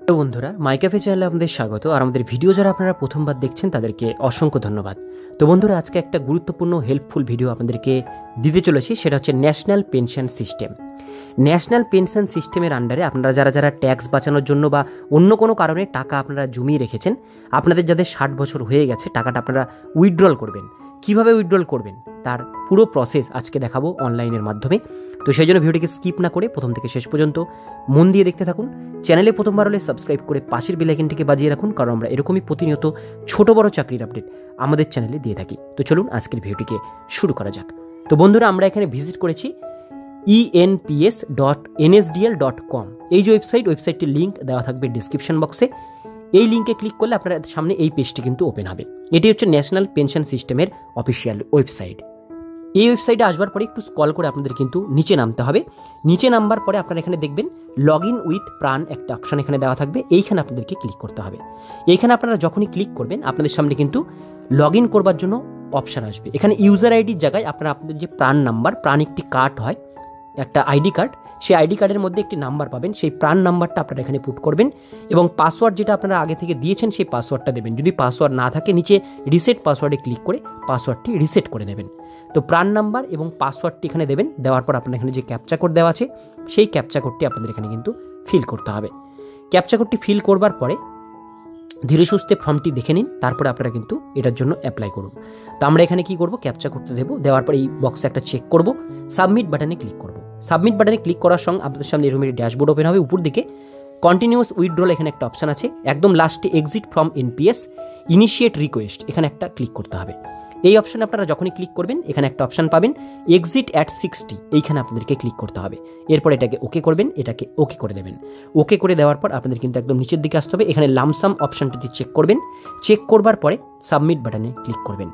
তো বন্ধুরা, মাই ক্যাফে চ্যানেলে আপনাদের স্বাগত। আর আমাদের ভিডিও যারা আপনারা প্রথমবার দেখছেন তাদেরকে অসংখ্য ধন্যবাদ। তো বন্ধুরা, আজকে একটা গুরুত্বপূর্ণ হেল্পফুল ভিডিও আপনাদেরকে দিতে চলেছি, সেটা হচ্ছে national pension system. National pension সিস্টেমের আন্ডারে আপনারা যারা ট্যাক্স বাঁচানোর জন্য বা অন্য কোনো কারণে টাকা আপনারা জমিয়ে রেখেছেন, আপনাদের যাদের 60 বছর হয়ে গেছে, টাকাটা আপনারা উইথড্রল করবেন। কিভাবে উইথড্রল করবেন তার পুরো প্রসেস আজকে দেখাবো অনলাইনের মাধ্যমে। তো সেই জন্য ভিডিওটিকে স্কিপ না করে প্রথম থেকে শেষ পর্যন্ত মন দিয়ে দেখতে থাকুন। চ্যানেলে প্রথমবার হলে সাবস্ক্রাইব করে পাশের বেল আইকনটিকে বাজিয়ে রাখুন, কারণ আমরা এরকমই প্রতিনিয়ত ছোট বড় চাকরির আপডেট আমাদের চ্যানেলে দিয়ে থাকি। তো চলুন আজকের ভিডিওটিকে শুরু করা যাক। তো বন্ধুরা, আমরা এখানে ভিজিট করেছি enps.nsdl.com। এই যে ওয়েবসাইটটির লিঙ্ক দেওয়া থাকবে ডিসক্রিপশন বক্সে। এই লিঙ্কে ক্লিক করলে আপনার সামনে এই পেজটি কিন্তু ওপেন হবে। এটি হচ্ছে ন্যাশনাল পেনশন সিস্টেমের অফিসিয়াল ওয়েবসাইট। এই ওয়েবসাইটে আসবার পরে একটু স্ক্রল করে আপনাদের কিন্তু নিচে নামতে হবে। নিচে নামবার পরে আপনারা এখানে দেখবেন লগ ইন উইথ প্রাণ একটা অপশন এখানে দেওয়া থাকবে। এইখানে আপনাদেরকে ক্লিক করতে হবে। এইখানে আপনারা যখনই ক্লিক করবেন আপনাদের সামনে কিন্তু লগ ইন করবার জন্য অপশান আসবে। এখানে ইউজার আইডির জায়গায় আপনারা আপনাদের যে প্রাণ নাম্বার, প্রাণ একটি কার্ড হয়, একটা আইডি কার্ড, সেই আইডি কার্ডের মধ্যে একটি নাম্বার পাবেন। সেই প্রাণ নাম্বারটা আপনারা এখানে পুট করবেন এবং পাসওয়ার্ড যেটা আপনারা আগে থেকে দিয়েছেন সেই পাসওয়ার্ডটা দেবেন। যদি পাসওয়ার্ড না থাকে নিচে রিসেট পাসওয়ার্ডে ক্লিক করে পাসওয়ার্ডটি রিসেট করে নেবেন। তো প্রাণ নাম্বার এবং পাসওয়ার্ডটি এখানে দেবেন। দেওয়ার পর আপনার এখানে যে ক্যাপচা কোড দেওয়া আছে সেই ক্যাপচা কোডটি আপনাদের এখানে কিন্তু ফিল করতে হবে। ক্যাপচা কোডটি ফিল করবার পরে ধীরে সুস্থে ফর্মটি দেখে নিন, তারপরে আপনারা কিন্তু এটার জন্য অ্যাপ্লাই করুন। তো আমরা এখানে কি করব, ক্যাপচা করতে দেবো। দেওয়ার পর এই বক্সে একটা চেক করব, সাবমিট বাটনে ক্লিক করব। সাবমিট বাটনে ক্লিক করার সঙ্গে আপনাদের সামনে এরকম একটি ড্যাশবোর্ড ওপেন হবে। উপর দিকে কন্টিনিউয়াস উইথড্রল এখানে একটা অপশান আছে। একদম লাস্টে exit from NPS initiate request এখানে একটা ক্লিক করতে হবে। এই অপশানে আপনারা যখনই ক্লিক করবেন এখানে একটা অপশান পাবেন এক্সিট অ্যাট 60, এইখানে আপনাদেরকে ক্লিক করতে হবে। এরপর এটাকে ওকে করবেন, এটাকে ওকে করে দেবেন। ওকে করে দেওয়ার পর আপনাদের কিন্তু একদম নিচের দিকে আসতে হবে। এখানে লামসাম অপশানটিতে চেক করবেন। চেক করবার পরে সাবমিট বাটনে ক্লিক করবেন।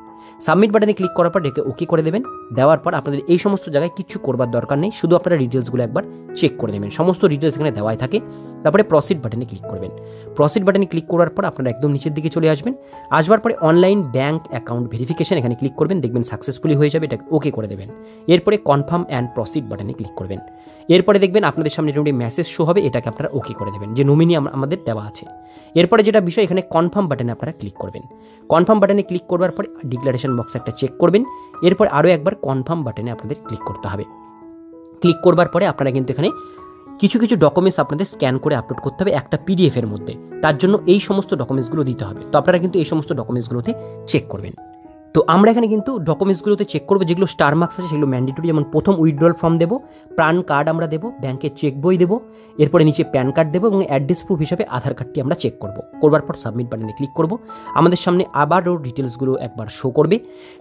সাবমিট বাটনে ক্লিক করার পর এটাকে ওকে করে দেবেন। দেওয়ার পর আপনাদের এই সমস্ত জায়গায় কিছু করবার দরকার নেই, শুধু আপনারা ডিটেলসগুলো একবার চেক করে নেবেন। সমস্ত ডিটেলস এখানে দেওয়াই থাকে। তারপরে প্রসিড বাটনে ক্লিক করবেন। প্রসিড বাটনে ক্লিক করার পর আপনারা একদম নিচের দিকে চলে আসবেন। আসবার পরে অনলাইন ব্যাঙ্ক অ্যাকাউন্ট ভেরিফিকেশন এখানে ক্লিক করবেন, দেখবেন সাকসেসফুলি হয়ে যাবে, এটাকে ওকে করে দেবেন। এরপরে কনফার্ম অ্যান্ড প্রসিড বাটনে ক্লিক করবেন। এরপরে দেখবেন আপনাদের সামনে এরকম মেসেজ শো হবে, এটাকে আপনারা ওকে করে দেবেন, যে নমিনি আমাদের দেওয়া আছে। এরপরে যেটা বিষয়, এখানে কনফার্ম বাটনে আপনারা ক্লিক করবেন। কনফার্ম বাটনে ক্লিক করবার পরে ডিক্লারেশন বক্সে একটা চেক করবেন। এরপর আরও একবার কনফার্ম বাটনে আপনাদের ক্লিক করতে হবে। ক্লিক করবার পরে আপনারা কিন্তু এখানে কিছু ডকুমেন্টস আপনাদের স্ক্যান করে আপলোড করতে হবে একটা পিডিএফের মধ্যে। তার জন্য এই সমস্ত ডকুমেন্টসগুলো দিতে হবে। তো আপনারা কিন্তু এই সমস্ত ডকুমেন্টসগুলোতে চেক করবেন। তো আমরা এখানে কিন্তু ডকুমেন্টসগুলোতে চেক করবো, যেগুলো স্টার মার্কস আছে সেগুলো ম্যান্ডেটরি। যেমন প্রথম উইথড্রল ফর্ম দেবো, প্রাণ কার্ড আমরা দেবো, ব্যাংকের চেক বই দেবো, এরপরে নিচে প্যান কার্ড দেবো এবং অ্যাড্রেস প্রুফ হিসাবে আধার কার্ডটি আমরা চেক করব। করবার পর সাবমিট বাটনে ক্লিক করব। আমাদের সামনে আবারও ডিটেলসগুলো একবার শো করবে।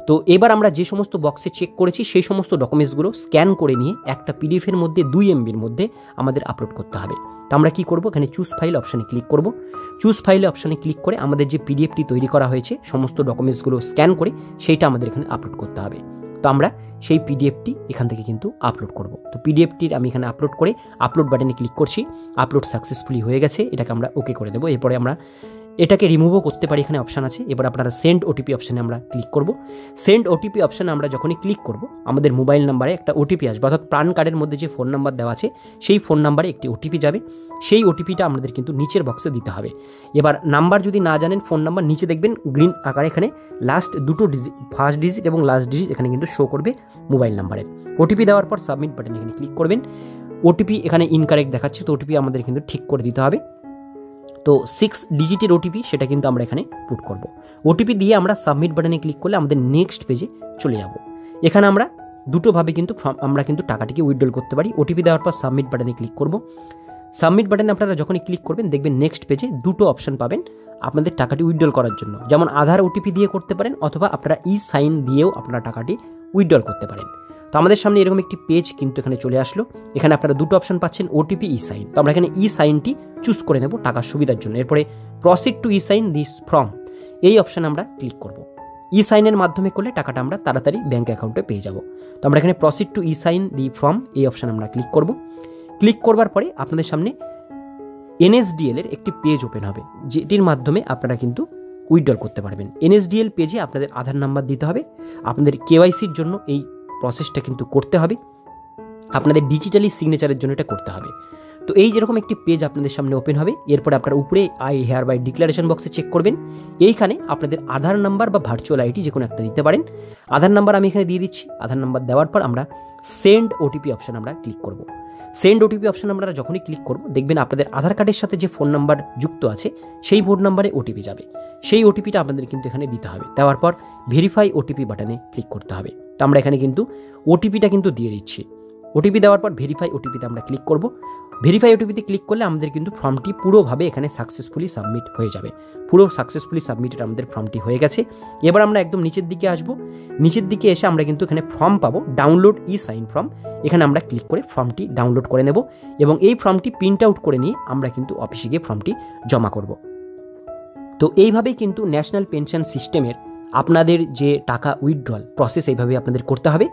তো এবার আমরা যে সমস্ত বক্সে চেক করেছি সেই সমস্ত ডকুমেন্টসগুলো স্ক্যান করে নিয়ে একটা পিডিএফের মধ্যে 2 MBর মধ্যে আমাদের আপলোড করতে হবে। তো আমরা কি করব, এখানে চুজ ফাইল অপশানে ক্লিক করব। চুজ ফাইল অপশানে ক্লিক করে আমাদের যে পিডিএফটি তৈরি করা হয়েছে সমস্ত ডকুমেন্টসগুলো স্ক্যান করে সেইটা আমাদের এখানে আপলোড করতে হবে। তো আমরা সেই পিডিএফটি এখান থেকে কিন্তু আপলোড করব। তো পিডিএফটির আমি এখানে আপলোড করে আপলোড বাটনে ক্লিক করছি। আপলোড সাকসেসফুলি হয়ে গেছে, এটাকে আমরা ওকে করে দেবো। এরপরে আমরা এটাকে রিমুভও করতে পারি, এখানে অপশান আছে। এবার আপনারা সেন্ড ওটিপি অপশানে আমরা ক্লিক করব। সেন্ড ওটিপি অপশানে আমরা যখনই ক্লিক করব আমাদের মোবাইল নাম্বারে একটা ওটিপি আসবে, অর্থাৎ প্রাণ কার্ডের মধ্যে যে ফোন নাম্বার দেওয়া আছে সেই ফোন নাম্বারে একটি ওটিপি যাবে। সেই ওটিপিটা আমাদের কিন্তু নিচের বক্সে দিতে হবে। এবার নাম্বার যদি না জানেন, ফোন নাম্বার নিচে দেখবেন গ্রিন আকারে এখানে লাস্ট দুটো ডিজিট, ফার্স্ট ডিজিট এবং লাস্ট ডিজিট এখানে কিন্তু শো করবে মোবাইল নাম্বারের। ওটিপি দেওয়ার পর সাবমিট বাটনে এখানে ক্লিক করবেন। ওটিপি এখানে ইনকারেক্ট দেখাচ্ছে, তো ওটিপি আমাদের কিন্তু ঠিক করে দিতে হবে। তো 6 ডিজিটের ওটিপি সেটা কিন্তু আমরা এখানে পুট করব। ওটিপি দিয়ে আমরা সাবমিট বাটনে ক্লিক করলে আমাদের নেক্সট পেজে চলে যাব। এখানে আমরা দুটোভাবে কিন্তু আমরা কিন্তু টাকাটিকে উইথড্রল করতে পারি। ওটিপি দেওয়ার পর সাবমিট বাটনে ক্লিক করব। সাবমিট বাটনে আপনারা যখনই ক্লিক করবেন দেখবেন নেক্সট পেজে দুটো অপশান পাবেন আপনাদের টাকাটি উইথড্রল করার জন্য। যেমন আধার ওটিপি দিয়ে করতে পারেন, অথবা আপনারা সাইন দিয়েও আপনারা টাকাটি উইথড্রল করতে পারেন। তো আমাদের সামনে এরকম একটি পেজ কিন্তু এখানে চলে আসলো। এখানে আপনারা দুটো অপশান পাচ্ছেন, ওটিপি, সাইন। তো আমরা এখানে সাইনটি চুজ করে নেব টাকার সুবিধার জন্য। এরপরে proceed to sign this form, এই অপশানে আমরা ক্লিক করব। সাইনের মাধ্যমে করলে টাকাটা আমরা তাড়াতাড়ি ব্যাঙ্ক অ্যাকাউন্টে পেয়ে যাব। তো আমরা এখানে proceed to sign the form এই অপশানে আমরা ক্লিক করব। ক্লিক করবার পরে আপনাদের সামনে NSDL এর একটি পেজ ওপেন হবে, যেটির মাধ্যমে আপনারা কিন্তু উইথড্রল করতে পারবেন। NSDL পেজে আপনাদের আধার নাম্বার দিতে হবে। আপনাদের KYCর জন্য এই প্রসেসটা কিন্তু করতে হবে, আপনাদের ডিজিটালি সিগনেচারের জন্য এটা করতে হবে। তো তো এই যেরকম একটি পেজ আপনাদের সামনে ওপেন হবে, এরপরে আপনারা উপরে আই হেয়ার বাই ডিক্লারেশন বক্সে চেক করবেন। এইখানে আপনাদের আধার নাম্বার বা ভার্চুয়াল আইডি যে কোনো একটা দিতে পারেন। আধার নাম্বার আমি এখানে দিয়ে দিচ্ছি। আধার নাম্বার দেওয়ার পর আমরা সেন্ড ওটিপি অপশন আমরা ক্লিক করব। সেন্ড ওটিপি অপশন আমরা যখনই ক্লিক করব, দেখবেন আপনাদের আধার কার্ডের সাথে যে ফোন নাম্বার যুক্ত আছে সেই ফোন নাম্বারে ওটিপি যাবে। সেই ওটিপিটা আপনাদের কিন্তু এখানে দিতে হবে। দেওয়ার পর ভেরিফাই ওটিপি বাটনে ক্লিক করতে হবে। তো আমরা এখানে কিন্তু ওটিপিটা কিন্তু দিয়ে দিচ্ছি। ওটিপি দেওয়ার পর ভেরিফাই ওটিপিতে আমরা ক্লিক করব। ভেরিফাই ওটিপিতে ক্লিক করলে আমাদের কিন্তু ফর্মটি পুরোভাবে এখানে সাকসেসফুলি সাবমিট হয়ে যাবে। পুরো সাকসেসফুলি সাবমিটেড আমাদের ফর্মটি হয়ে গেছে। এবার আমরা একদম নিচের দিকে আসব। নিচের দিকে এসে আমরা কিন্তু এখানে ফর্ম পাবো, ডাউনলোড ই সাইন ফর্ম। এখানে আমরা ক্লিক করে ফর্মটি ডাউনলোড করে নেব এবং এই ফর্মটি প্রিন্ট আউট করে নিয়ে আমরা কিন্তু অফিসে গিয়ে ফর্মটি জমা করব। তো এইভাবেই কিন্তু ন্যাশনাল পেনশন সিস্টেমের আপনাদের যে টাকা উইথড্রল প্রসেস এইভাবে আপনাদের করতে হবে।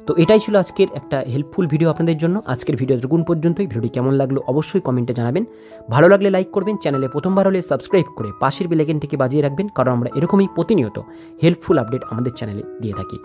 তো এটাই ছিল আজকের একটা হেল্পফুল ভিডিও আপনাদের জন্য। আজকের ভিডিও যতক্ষণ পর্যন্তই, ভিডিওটি কেমন লাগলো অবশ্যই কমেন্টে জানাবেন। ভালো লাগলে লাইক করবেন, চ্যানেলে প্রথমবার হলে সাবস্ক্রাইব করে পাশের বেল আইকনটিকে বাজিয়ে রাখবেন, কারণ আমরা এরকমই প্রতিনিয়ত হেল্পফুল আপডেট আমাদের চ্যানেলে দিয়ে থাকি।